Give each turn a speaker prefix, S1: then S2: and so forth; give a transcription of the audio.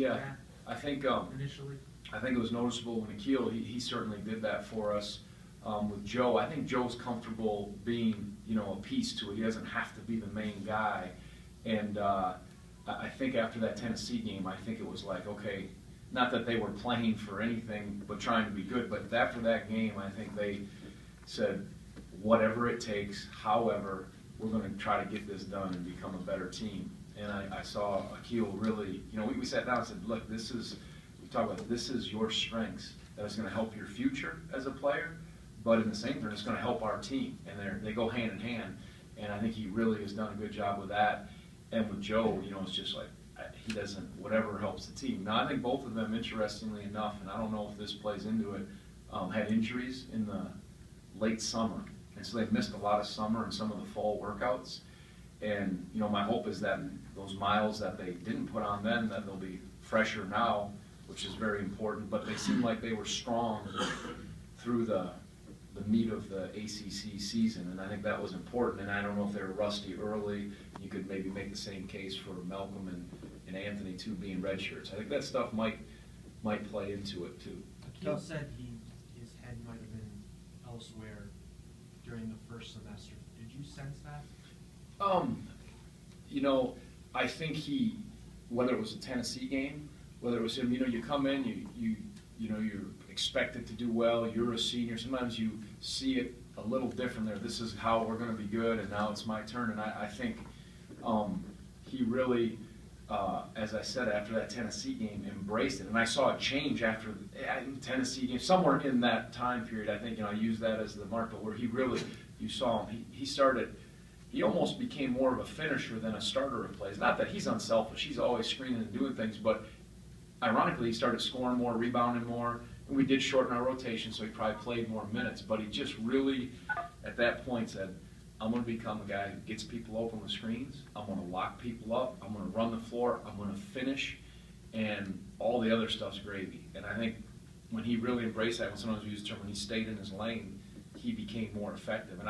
S1: Yeah,
S2: that
S1: I think
S2: initially?
S1: I think it was noticeable when Akil, he certainly did that for us. With Joe, I think Joe's comfortable being, a piece to it. He doesn't have to be the main guy. And I think after that Tennessee game, I think it was like, okay, not that they were playing for anything but trying to be good, but after that game, I think they said, whatever it takes, however, we're going to try to get this done and become a better team. And I saw Akil really, we sat down and said, look, we talk about this is your strengths that is going to help your future as a player, but in the same time, it's going to help our team. And they go hand in hand. And I think he really has done a good job with that. And with Joe, it's just like, he doesn't, whatever helps the team. Now, I think both of them, interestingly enough, and I don't know if this plays into it, had injuries in the late summer. And so they've missed a lot of summer and some of the fall workouts. And, my hope is that those miles that they didn't put on then, that they'll be fresher now, which is very important. But they seemed like they were strong through the meat of the ACC season, and I think that was important. And I don't know if they were rusty early. You could maybe make the same case for Malcolm and Anthony too, being redshirts. I think that stuff might play into it too.
S2: Akil said his head might have been elsewhere during the first semester. Did you sense that?
S1: I think whether it was a Tennessee game, whether it was him, you come in, you're expected to do well. You're a senior. Sometimes you see it a little different there. This is how we're going to be good, and now it's my turn. And I think he really, as I said, after that Tennessee game, embraced it. And I saw a change after the Tennessee game, somewhere in that time period. I think I use that as the mark, but where he really, you saw him. He almost became more of a finisher than a starter of plays. Not that he's unselfish. He's always screening and doing things, but ironically, he started scoring more, rebounding more. And we did shorten our rotation, so he probably played more minutes. But he just really, at that point, said, I'm going to become a guy who gets people open with screens. I'm going to lock people up. I'm going to run the floor. I'm going to finish. And all the other stuff's gravy. And I think when he really embraced that, when sometimes we use the term, when he stayed in his lane, he became more effective. And